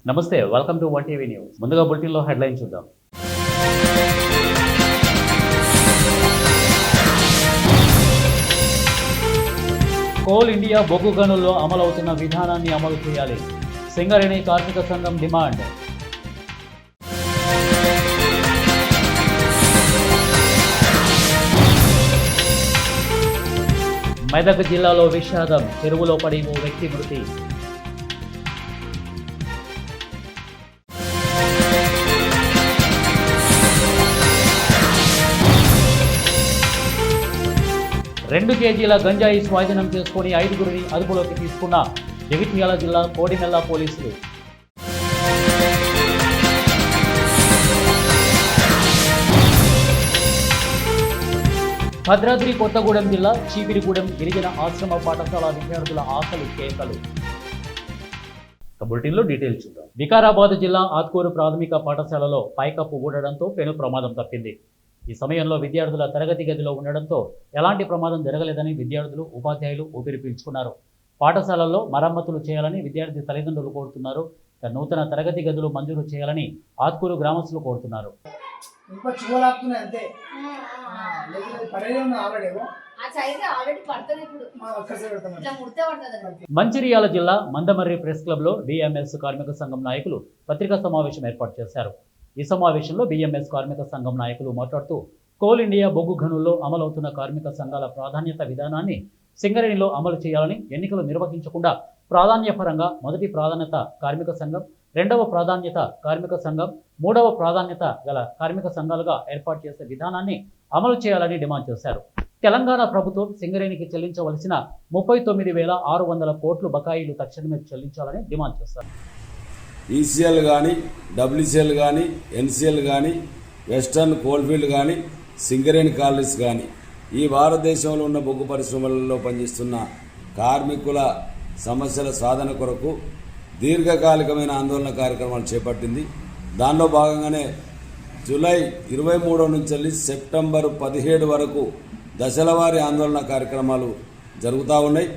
నమస్తే, welcome to 1 TV news. ముందుగా బులెటిన్లో హెడ్లైన్ చూద్దాం. కోల్ ఇండియా బొగ్గు గనుల్లో అమలవుతున్న విధానాన్ని అమలు చేయాలి. సింగరేణి కార్మిక సంఘం డిమాండ్. మెదక్ జిల్లాలో విషాదం, చెరువులో పడి ఓ వ్యక్తి మృతి. రెండు కేజీల గంజాయి స్వాధీనం చేసుకుని 5గురిని అదుపులోకి తీసుకున్న జగిత్యాల జిల్లా కోడిమెల్ల పోలీసులు. భద్రాద్రి కొత్తగూడెం జిల్లా చీపిరిగూడెం గిరిజన ఆశ్రమ పాఠశాల విద్యార్థుల ఆకలి కేకలు. బులెటిన్లో డీటెయిల్స్ చూద్దాం. వికారాబాద్ జిల్లా ఆత్కూరు ప్రాథమిక పాఠశాలలో పైకప్పు ఊడడంతో పెను ప్రమాదం తప్పింది. ఈ సమయంలో విద్యార్థుల తరగతి గదిలో ఉండడంతో ఎలాంటి ప్రమాదం జరగలేదని విద్యార్థులు, ఉపాధ్యాయులు ఊపిరి పీల్చుకున్నారు. పాఠశాలల్లో మరమ్మతులు చేయాలని విద్యార్థి తల్లిదండ్రులు కోరుతున్నారు. నూతన తరగతి గదులు మంజూరు చేయాలని ఆత్కూరు గ్రామస్తులు కోరుతున్నారు. మంచిర్యాల జిల్లా మందమర్రి ప్రెస్ క్లబ్లో బిఎంఎస్ కార్మిక సంఘం నాయకులు పత్రికా సమావేశం ఏర్పాటు చేశారు. ఈ సమావేశంలో బిఎంఎస్ కార్మిక సంఘం నాయకులు మాట్లాడుతూ కోల్ ఇండియా బొగ్గు గనుల్లో అమలవుతున్న కార్మిక సంఘాల ప్రాధాన్యత విధానాన్ని సింగరేణిలో అమలు చేయాలని, ఎన్నికలు నిర్వహించకుండా ప్రాధాన్యపరంగా మొదటి ప్రాధాన్యత కార్మిక సంఘం, రెండవ ప్రాధాన్యత కార్మిక సంఘం, మూడవ ప్రాధాన్యత గల కార్మిక సంఘాలుగా ఏర్పాటు చేసే విధానాన్ని అమలు చేయాలని డిమాండ్ చేశారు. తెలంగాణ ప్రభుత్వం సింగరేణికి చెల్లించవలసిన 39,600 కోట్లు బకాయిలు తక్షణమే చెల్లించాలని డిమాండ్ చేశారు. ఈసీఎల్ కానీ, డబ్ల్యూసీఎల్ కానీ, ఎన్సీఎల్ కానీ, వెస్టర్న్ కోల్ఫీల్డ్ కానీ, సింగరేణి కాలనీస్ కానీ ఈ భారతదేశంలో ఉన్న బొగ్గు పరిశ్రమలలో పనిచేస్తున్న కార్మికుల సమస్యల సాధన కొరకు దీర్ఘకాలికమైన ఆందోళన కార్యక్రమాలు చేపట్టింది. దానిలో భాగంగానే జూలై 23 నుంచి సెప్టెంబర్ 17 వరకు దశలవారీ ఆందోళన కార్యక్రమాలు జరుగుతూ ఉన్నాయి.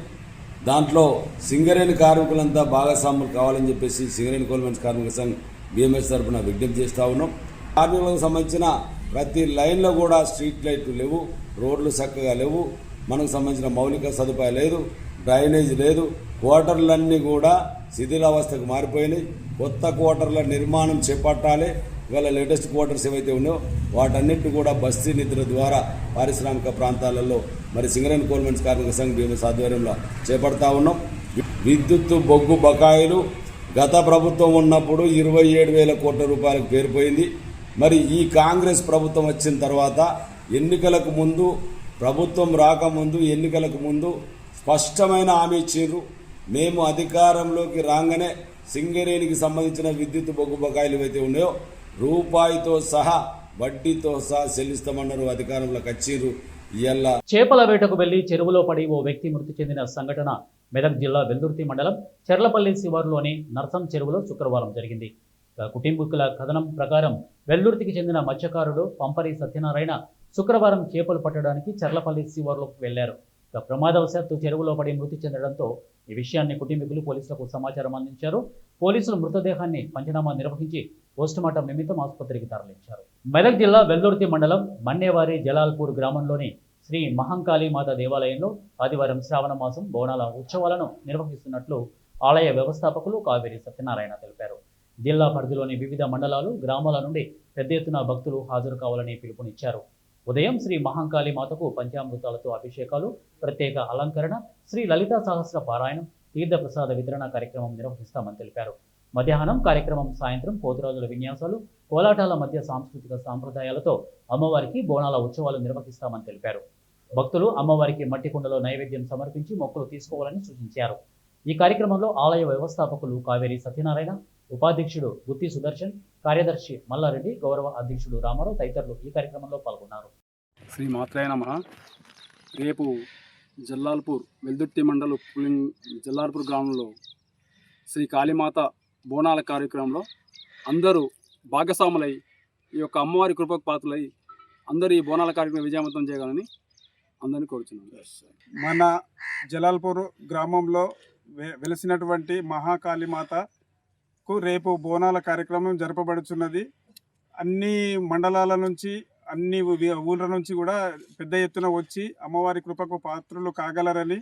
దాంట్లో సింగరేణి కార్మికులంతా భాగస్వాములు కావాలని చెప్పేసి సింగరేణి కోల్మెన్స్ కార్మిక సంఘం బిఎంఎస్ తరఫున విజ్ఞప్తి చేస్తూ ఉన్నాం. కార్మికులకు సంబంధించిన ప్రతి లైన్లో కూడా స్ట్రీట్ లైట్లు లేవు, రోడ్లు చక్కగా లేవు, మనకు సంబంధించిన మౌలిక సదుపాయం లేదు, డ్రైనేజ్ లేదు, క్వార్టర్లన్నీ కూడా శిథిలావస్థకు మారిపోయినాయి. కొత్త క్వార్టర్ల నిర్మాణం చేపట్టాలి. ఇవాళ లేటెస్ట్ క్వార్టర్స్ ఏవైతే ఉన్నాయో వాటన్నిటిని కూడా బస్తీ నిధుల ద్వారా పారిశ్రామిక ప్రాంతాలలో మరి సింగరేణి కోల్మెన్స్ కార్మిక సంఘం బిఎంఎస్ ఆధ్వర్యంలో చేపడతా ఉన్నాం. విద్యుత్ బొగ్గు బకాయిలు గత ప్రభుత్వం ఉన్నప్పుడు 27,000 కోట్ల రూపాయలకు పేరుపోయింది. మరి ఈ కాంగ్రెస్ ప్రభుత్వం వచ్చిన తర్వాత ఎన్నికలకు ముందు, ప్రభుత్వం రాకముందు, ఎన్నికలకు ముందు స్పష్టమైన హామీ ఇచ్చిండ్రు. మేము అధికారంలోకి రాగానే సింగరేణికి సంబంధించిన విద్యుత్ బొగ్గు బకాయిలు ఏవైతే ఉన్నాయో రూపాయితో సహా వడ్డీతో సహా చెల్లిస్తామన్నారు. అధికారంలోకి వచ్చిండ్రు. ఇయ్యాల చేపల వేటకు వెళ్లి చెరువులో పడి ఓ వ్యక్తి మృతి చెందిన సంఘటన మెదక్ జిల్లా వెల్దుర్తి మండలం చెర్లపల్లి శివారులోని నర్సం చెరువులో శుక్రవారం జరిగింది. కుటుంబీకుల కథనం ప్రకారం వెల్దుర్తికి చెందిన మత్స్యకారుడు పంపరి సత్యనారాయణ శుక్రవారం చేపలు పట్టడానికి చెర్లపల్లి శివారులోకి వెళ్లారు. ప్రమాదవశాత్తు చెరువులో పడి మృతి చెందడంతో ఈ విషయాన్ని కుటుంబీకులు పోలీసులకు సమాచారం అందించారు. పోలీసులు మృతదేహాన్ని పంచనామా నిర్వహించి పోస్టుమార్టం నిమిత్తం ఆసుపత్రికి తరలించారు. మెదక్ జిల్లా వెల్దుర్తి మండలం మన్నేవారి జలాల్పూర్ గ్రామంలోని శ్రీ మహంకాళీ మాత దేవాలయంలో ఆదివారం శ్రావణ మాసం బోనాల ఉత్సవాలను నిర్వహిస్తున్నట్లు ఆలయ వ్యవస్థాపకులు కావేరి సత్యనారాయణ తెలిపారు. జిల్లా పరిధిలోని వివిధ మండలాలు, గ్రామాల నుండి పెద్ద ఎత్తున భక్తులు హాజరు కావాలని పిలుపునిచ్చారు. ఉదయం శ్రీ మహంకాళీ మాతకు పంచామృతాలతో అభిషేకాలు, ప్రత్యేక అలంకరణ, శ్రీ లలితా సహస్ర పారాయణం, తీర్థప్రసాద వితరణ కార్యక్రమం నిర్వహిస్తామని తెలిపారు. మధ్యాహ్నం కార్యక్రమం, సాయంత్రం పోతురాజుల విన్యాసాలు, కోలాటాల మధ్య సాంస్కృతిక సాంప్రదాయాలతో అమ్మవారికి బోనాల ఉత్సవాలు నిర్వహిస్తామని తెలిపారు. భక్తులు అమ్మవారికి మట్టి కుండలో నైవేద్యం సమర్పించి మొక్కులు తీసుకోవాలని సూచించారు. ఈ కార్యక్రమంలో ఆలయ వ్యవస్థాపకులు కావేరి సత్యనారాయణ, ఉపాధ్యక్షుడు గుత్తి సుదర్శన్, కార్యదర్శి మల్లారెడ్డి, గౌరవ అధ్యక్షుడు రామారావు తదితరులు ఈ కార్యక్రమంలో పాల్గొన్నారు. శ్రీ మాత్రాయ నమః. రేపు జల్లాల్పూర్ వెల్దుర్తి మండలం జల్లాల్పూర్ గ్రామంలో శ్రీ కాళీమాత బోనాల కార్యక్రమంలో అందరూ భాగస్వాములై ఈ యొక్క అమ్మవారి కృపకు పాత్రలై అందరూ ఈ బోనాల కార్యక్రమం విజయవంతం చేయగలని అందరినీ కోరుచున్నాను. మన జలాల్పూర్ గ్రామంలో వెలిసినటువంటి మహాకాళీమాత మేరకు రేపు బోనాల కార్యక్రమం జరపబడుచున్నది. అన్ని మండలాల నుంచి అన్ని ఊళ్ళ నుంచి కూడా పెద్ద ఎత్తున వచ్చి అమ్మవారి కృపకు పాత్రులు కాగలరని,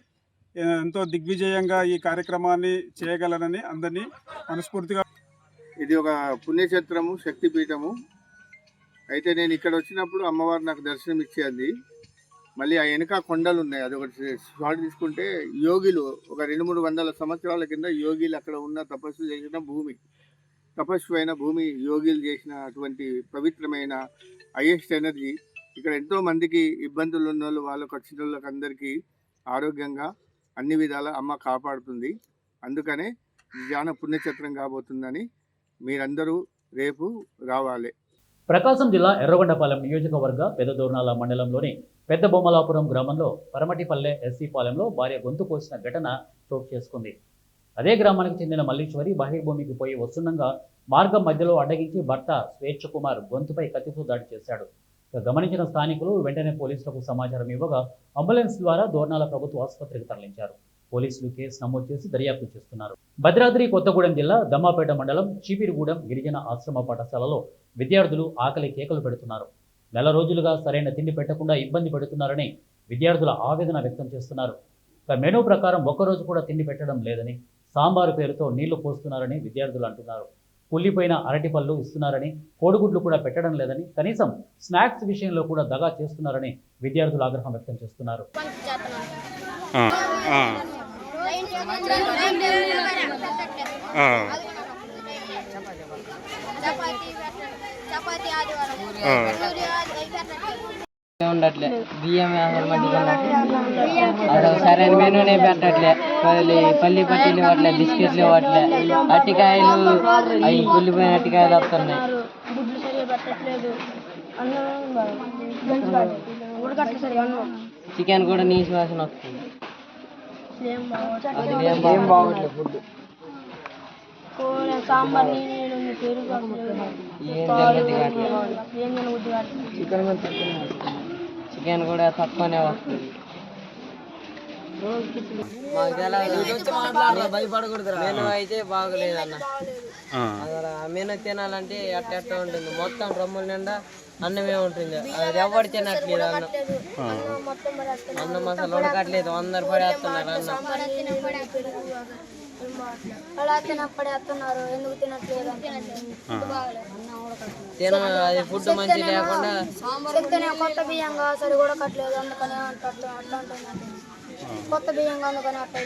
ఎంతో దిగ్విజయంగా ఈ కార్యక్రమాన్ని చేయగలరని అందరినీ మనస్ఫూర్తిగా. ఇది ఒక పుణ్యక్షేత్రము, శక్తిపీఠము. అయితే నేను ఇక్కడ వచ్చినప్పుడు అమ్మవారు నాకు దర్శనం ఇచ్చేది. మళ్ళీ ఆ వెనుక కొండలు ఉన్నాయి. అది ఒకటి షాట్ తీసుకుంటే యోగిలు ఒక 200-300 సంవత్సరాల కింద యోగిలు అక్కడ ఉన్న తపస్సు చేసిన భూమి, తపస్సు అయిన భూమి, యోగిలు చేసిన అటువంటి పవిత్రమైన హైయెస్ట్ ఎనర్జీ. ఇక్కడ ఎంతో మందికి ఇబ్బందులు ఉన్న వాళ్ళు, వాళ్ళకు వచ్చిన వాళ్ళకి అందరికీ ఆరోగ్యంగా అన్ని విధాల అమ్మ కాపాడుతుంది. అందుకనే ధ్యాన పుణ్యక్షేత్రం కాబోతుందని మీరందరూ రేపు రావాలి. ప్రకాశం జిల్లా ఎర్రగొండపాలెం నియోజకవర్గ పెద్దదోర్నాల మండలంలోని పెద్ద బొమ్మలాపురం గ్రామంలో పరమటిపల్లె ఎస్సీ పాలెంలో భార్య గొంతు కోసిన ఘటన చోటు చేసుకుంది. అదే గ్రామానికి చెందిన మల్లీశ్వరి బహిర్భూమికి పోయి వస్తుండగా మార్గం మధ్యలో అడ్డగించి భర్త స్వేచ్ఛ కుమార్ గొంతుపై కత్తితో దాడి చేశాడు. గమనించిన స్థానికులు వెంటనే పోలీసులకు సమాచారం ఇవ్వగా అంబులెన్స్ ద్వారా దోర్నాల ప్రభుత్వ ఆసుపత్రికి తరలించారు. పోలీసులు కేసు నమోదు చేసి దర్యాప్తు చేస్తున్నారు. భద్రాద్రి కొత్తగూడెం జిల్లా దమ్మాపేట మండలం చీపిరిగూడెం గిరిజన ఆశ్రమ పాఠశాలలో విద్యార్థులు ఆకలి కేకలు పెడుతున్నారు. నెల రోజులుగా సరైన తిండి పెట్టకుండా ఇబ్బంది పెడుతున్నారని విద్యార్థుల ఆవేదన వ్యక్తం చేస్తున్నారు. మెనూ ప్రకారం ఒక్కరోజు కూడా తిండి పెట్టడం లేదని, సాంబారు పేరుతో నీళ్లు పోస్తున్నారని విద్యార్థులు అంటున్నారు. కుళ్ళిపోయిన అరటిపళ్ళు ఇస్తున్నారని, కోడిగుడ్లు కూడా పెట్టడం లేదని, కనీసం స్నాక్స్ విషయంలో కూడా దగా చేస్తున్నారని విద్యార్థులు ఆగ్రహం వ్యక్తం చేస్తున్నారు. ఉండట్లే బియ్యం అసలు సరైన మెనూనే పెట్టట్లే. పల్లి పట్టీలు ఇవ్వట్లే, బిస్కెట్లు ఇవ్వట్లే, అట్టికాయలు అవి కుళ్ళిపోయిన అట్టికాయలు వస్తున్నాయి. చికెన్ కూడా నీసు వాసన వస్తుంది. ఏం బాగోట్లేదు ఫుడ్. సాంబార్ చికెన్ కూడా తక్కువనే వస్తుంది. మెనూ అయితే బాగలేదు అన్న. అసలు మెనూ తినాలంటే ఎట్ట ఉంటుంది, మొత్తం డ్రమ్ముల నిండా అన్నమే ఉంటుంది. అది ఎవరు తినట్లేదు అన్నం. అన్నం అసలు ఉడకట్లేదు, అందరు పడేస్తున్నారు అన్నం. అది ఫుడ్ మంచి లేకుండా కొత్త బియ్యంగా సరి కూడా కట్టలేదు, అందుకని అట్లా కొత్త బియ్యంగా అందుకని అట్లా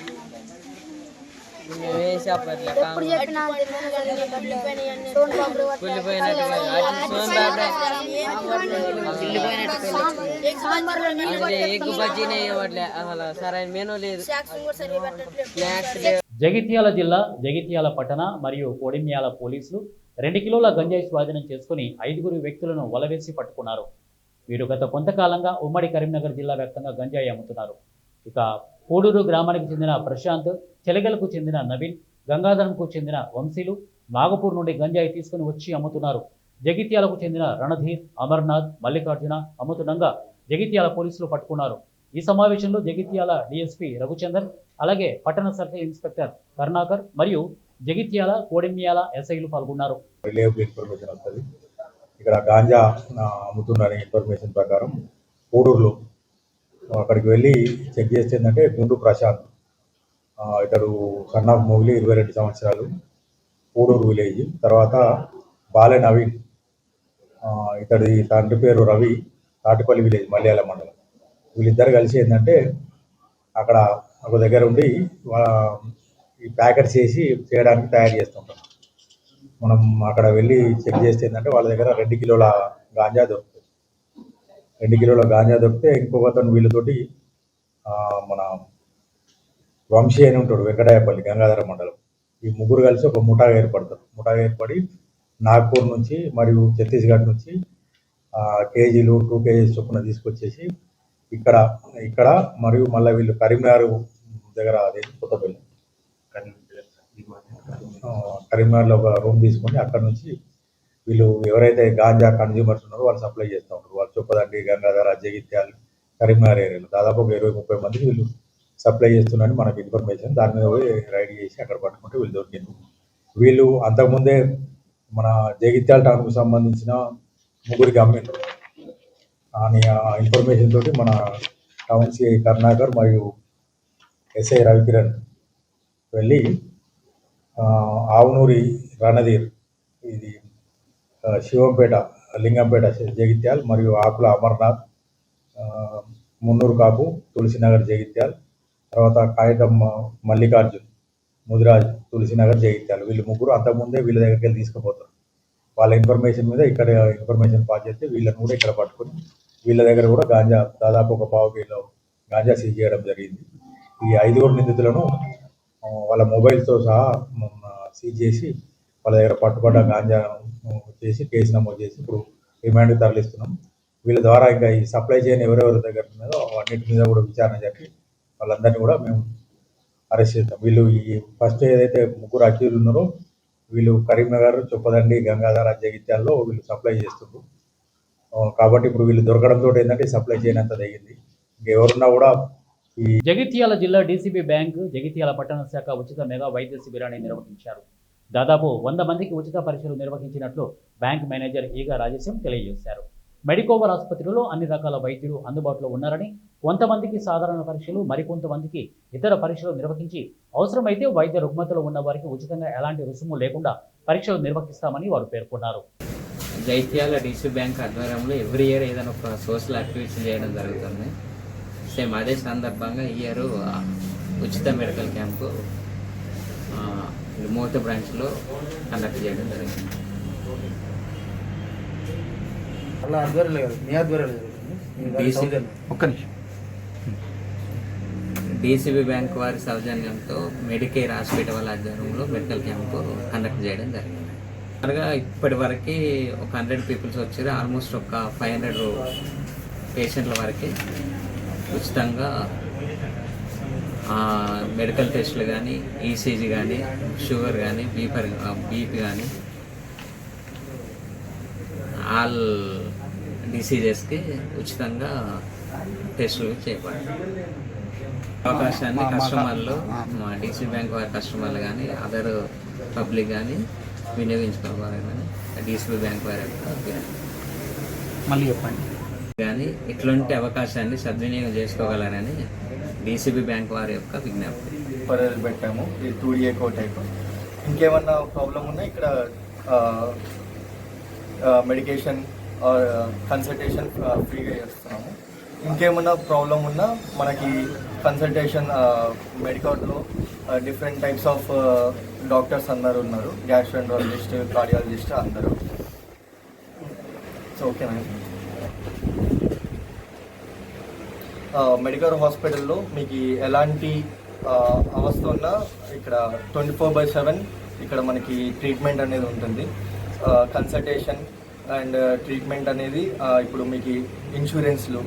ఎప్పుడు చెప్పినా ఎగ్గు బజ్జీనే ఇవ్వట్లే. అసలు సరైన మెనూ లేదు. జగిత్యాల జిల్లా జగిత్యాల పట్టణ మరియు కోడిమ్యాల పోలీసులు 2 కిలోల గంజాయి స్వాధీనం చేసుకుని 5 వ్యక్తులను వలవేసి పట్టుకున్నారు. వీరు గత కొంతకాలంగా ఉమ్మడి కరీంనగర్ జిల్లా వ్యాప్తంగా గంజాయి అమ్ముతున్నారు. ఇక కోడూరు గ్రామానికి చెందిన ప్రశాంత్, చెలగలకు చెందిన నవీన్, గంగాధరంకు చెందిన వంశీలు నాగపూర్ నుండి గంజాయి తీసుకుని వచ్చి అమ్ముతున్నారు. జగిత్యాలకు చెందిన రణధీర్, అమర్నాథ్, మల్లికార్జున అమ్ముతుండగా జగిత్యాల పోలీసులు పట్టుకున్నారు. ఈ సమావేశంలో జగిత్యాల డిఎస్పీ రఘుచందర్, అలాగే పట్టణ సర్కిల్ ఇన్స్పెక్టర్ కరుణాకర్ మరియు జగిత్యాల కోడిమ్యాల ఎస్ఐలు పాల్గొన్నారు. రిలయబుల్ ఇన్ఫర్మేషన్ వస్తుంది. ఇక్కడ గాంజా అమ్ముతున్నారనే ఇన్ఫర్మేషన్ ప్రకారం కోడూరులో అక్కడికి వెళ్ళి చెక్ చేస్తే ఏంటంటే గుండు ప్రశాంత్, ఇతడు సన్ ఆఫ్ మొగిలి, 22 సంవత్సరాలు, కోడూరు విలేజ్. తర్వాత బాలె నవీన్, ఇతడి తండ్రి పేరు రవి, తాటిపల్లి విలేజ్, మలయాళ మండలం. వీళ్ళిద్దరు కలిసి ఏంటంటే అక్కడ ఒక దగ్గర ఉండి ఈ ప్యాకెట్స్ చేసి చేయడానికి తయారు చేస్తుంటాం. మనం అక్కడ వెళ్ళి చెక్ చేస్తే ఏంటంటే వాళ్ళ దగ్గర 2 కిలోల గాంజా దొరుకుతుంది. 2 కిలోల గాంజా దొరికితే ఇంకొకతను వీళ్ళతోటి మన వంశీ అని ఉంటాడు, వెంకటాయపల్లి, గంగాధర మండలం. ఈ ముగ్గురు కలిసి ఒక ముఠాగా ఏర్పడతారు. ముఠాగా ఏర్పడి నాగ్పూర్ నుంచి మరియు ఛత్తీస్గఢ్ నుంచి కేజీలు 2 కేజీస్ చొప్పున తీసుకొచ్చేసి ఇక్కడ మరియు మళ్ళీ వీళ్ళు కరీంనగర్ దగ్గర అదే కొత్తపల్లి కరీంనగర్లో ఒక రూమ్ తీసుకొని అక్కడ నుంచి వీళ్ళు ఎవరైతే గాంజా కన్జ్యూమర్స్ ఉన్నారో వాళ్ళు సప్లై చేస్తూ ఉంటారు. వాళ్ళు చొప్పదండి, గంగాధర, జగిత్యాల, కరీంనగర్ ఏరియాలో దాదాపు ఒక 20-30 మందికి వీళ్ళు సప్లై చేస్తున్నారని మనకి ఇన్ఫర్మేషన్. దాని మీద పోయి రైడ్ చేసి అక్కడ పట్టుకుంటే వీళ్ళు దొరికింది. వీళ్ళు అంతకుముందే మన జగిత్యాల టౌన్కు సంబంధించిన ముగ్గురికి అమ్మిండ్రు అని ఇన్ఫర్మేషన్ తోటి మన టౌన్ సిఐ కరుణాకర్ మరియు ఎస్ఐ రవికిరణ్ వెళ్ళి ఆవునూరి రణధీర్, ఇది శివంపేట లింగంపేట జగిత్యాల్, మరియు ఆకుల అమర్నాథ్, మున్నూరు కాపు తులసినగర్ జగిత్యాల్, తర్వాత కాగితం మల్లికార్జున్ ముదిరాజ్ తులసినగర్ జగిత్యాల్, వీళ్ళు ముగ్గురు అంతకుముందే వీళ్ళ దగ్గరికి వెళ్ళి తీసుకుపోతారు. వాళ్ళ ఇన్ఫర్మేషన్ మీద ఇక్కడ ఇన్ఫర్మేషన్ పాస్ చేస్తే వీళ్ళని కూడా ఇక్కడ పట్టుకొని వీళ్ళ దగ్గర కూడా గాంజా దాదాపు ఒక 1/2 కిలో గాంజా సీజ్ చేయడం జరిగింది. ఈ 5 నిందితులను వాళ్ళ మొబైల్తో సహా సీజ్ చేసి వాళ్ళ దగ్గర పట్టుబడ్డ గాంజా చేసి కేసు నమోదు చేసి ఇప్పుడు రిమాండ్కి తరలిస్తున్నాం. వీళ్ళ ద్వారా ఇంకా ఈ సప్లై చేయని ఎవరెవరి దగ్గర ఉన్నదో అన్నింటి మీద కూడా విచారణ జరిపి వాళ్ళందరినీ కూడా మేము అరెస్ట్ చేస్తాం. వీళ్ళు ఈ ఫస్ట్ ఏదైతే ముగ్గురు అక్యూజులు ఉన్నారో వీళ్ళు కరీంనగర్, చొప్పదండి, గంగాధర, జగిత్యాల్లో వీళ్ళు సప్లై చేస్తున్నారు. కాబట్టి ఇప్పుడు వీళ్ళు దొరకడంతో ఏంటంటే సప్లై చేయనంత తగ్గింది. ఇంకెవరున్నా కూడా జగిత్యాల జిల్లా డీసీబీ బ్యాంకు జగిత్యాల పట్టణ శాఖ ఉచిత మెగా వైద్య శిబిరాన్ని నిర్వహించారు. దాదాపు 100 మందికి ఉచిత పరీక్షలు నిర్వహించినట్లు బ్యాంక్ మేనేజర్ ఈగ రాజేశం తెలియజేశారు. మెడికోవర్ ఆసుపత్రిలో అన్ని రకాల వైద్యులు అందుబాటులో ఉన్నారని, కొంతమందికి సాధారణ పరీక్షలు, మరికొంతమందికి ఇతర పరీక్షలు నిర్వహించి అవసరమైతే వైద్య రుగ్మతలు ఉన్న వారికి ఉచితంగా ఎలాంటి రుసుము లేకుండా పరీక్షలు నిర్వహిస్తామని వారు పేర్కొన్నారు. జైత్యాల డీసీ బ్యాంక్ ఆధ్వర్యంలో ఎవ్రీ ఇయర్ ఏదైనా ఒక సోషల్ యాక్టివిటీ చేయడం జరుగుతుంది. సేమ్ అదే సందర్భంగా ఈ ఇయర్ ఉచిత మెడికల్ క్యాంపు మోత బ్రాంచ్లో కండక్ట్ చేయడం జరిగింది. డీసీబీ బ్యాంక్ వారి సౌజన్యంతో మెడికేర్ హాస్పిటల్ వాళ్ళ ఆధ్వర్యంలో మెడికల్ క్యాంపు కండక్ట్ చేయడం జరిగింది. ఇప్పటి వరకు ఒక 100 పీపుల్స్ వచ్చారు. ఆల్మోస్ట్ ఒక 500 పేషెంట్ల వరకు ఉచితంగా మెడికల్ టెస్టులు కానీ, ఈసీజీ కానీ, షుగర్ కానీ, బీపీ కానీ, ఆల్ డిసీజెస్కి ఉచితంగా టెస్టులు చేపట్టారు. అవకాశాన్ని కస్టమర్లు, మా డీసీ బ్యాంక్ వారి కస్టమర్లు కానీ, అదర్ పబ్లిక్ కానీ వినియోగించుకోవాలని డీసీబీ బ్యాంక్ వారి యొక్క మళ్ళీ చెప్పండి కానీ ఇట్లాంటి అవకాశాన్ని సద్వినియోగం చేసుకోగలరని డీసీబీ బ్యాంక్ వారి యొక్క విజ్ఞప్తి. పర్యలు పెట్టాము, ఈ 2DA కోడ్ టైప్. ఇంకేమన్నా ప్రాబ్లం ఉన్నా ఇక్కడ మెడికేషన్ కన్సల్టేషన్ ఫ్రీగా చేస్తున్నాము. ఇంకేమన్నా ప్రాబ్లం ఉన్నా మనకి కన్సల్టేషన్ మెడికల్లో డిఫరెంట్ టైప్స్ ఆఫ్ డాక్టర్స్ అందరు ఉన్నారు, గ్యాస్ట్రోఎంట్రాలజిస్ట్, కార్డియాలజిస్ట్ అందరూ. సో ఓకేనా. మెడికల్ హాస్పిటల్లో మీకు ఎలాంటి అవస్థ ఉన్నా ఇక్కడ 24/7 ఇక్కడ మనకి ట్రీట్మెంట్ అనేది ఉంటుంది. కన్సల్టేషన్ అండ్ ట్రీట్మెంట్ అనేది ఇప్పుడు మీకు ఇన్సూరెన్స్లు,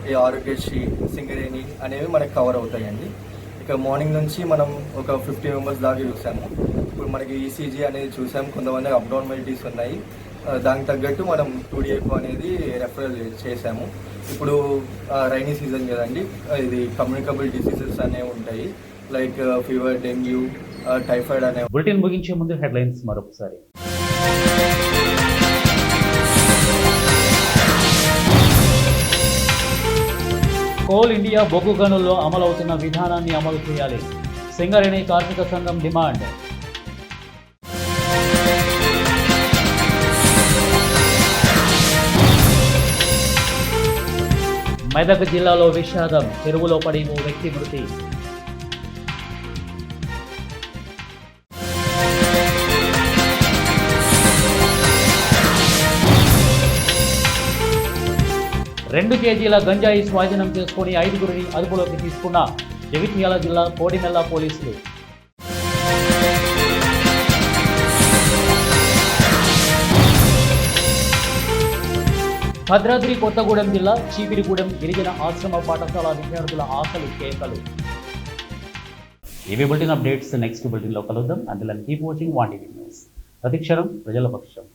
ఈ ఆరోగ్యశ్రీ, సింగరేణి అనేవి మనకి కవర్ అవుతాయండి. ఇక మార్నింగ్ నుంచి మనం ఒక 50 మెంబర్స్ దాకా చూసాము. ఇప్పుడు మనకి ఈసీజీ అనేది చూసాము, కొంతమంది అబ్నార్మాలిటీస్ ఉన్నాయి. దానికి తగ్గట్టు మనం 2DA అనేది రెఫరల్ చేసాము. ఇప్పుడు రైనీ సీజన్ కదండి, ఇది కమ్యూనికబుల్ డిసీజెస్ అనేవి ఉంటాయి, లైక్ ఫీవర్, డెంగ్యూ, టైఫాయిడ్ అనేవి. బులెటిన్ ముగించే ముందు హెడ్లైన్స్ మరొకసారి. కోల్ ఇండియా బొగ్గు గనుల్లో అమలవుతున్న విధానాన్ని అమలు చేయాలి, సింగరేణి కార్మిక సంఘం డిమాండ్. మెదక్ జిల్లాలో విషాదం, చెరువులో పడి ఓ వ్యక్తి మృతి. రెండు కేజీల గంజాయి స్వాధీనం చేసుకుని 5గురిని అదుపులోకి తీసుకున్న జగిత్యాల జిల్లా కోడిమెల్ల పోలీసులు. భద్రాద్రి కొత్తగూడెం జిల్లా చీపిరిగూడెం గిరిజన ఆశ్రమ పాఠశాల విద్యార్థుల ఆకలి కేకలు. ఇవి బులెటిన్ అప్డేట్స్. నెక్స్ట్ బులెటిన్లో కలుద్దాం. అందులో కీప్ వాచింగ్ 1TV న్యూస్. ప్రతిక్షణం ప్రజల పక్షం.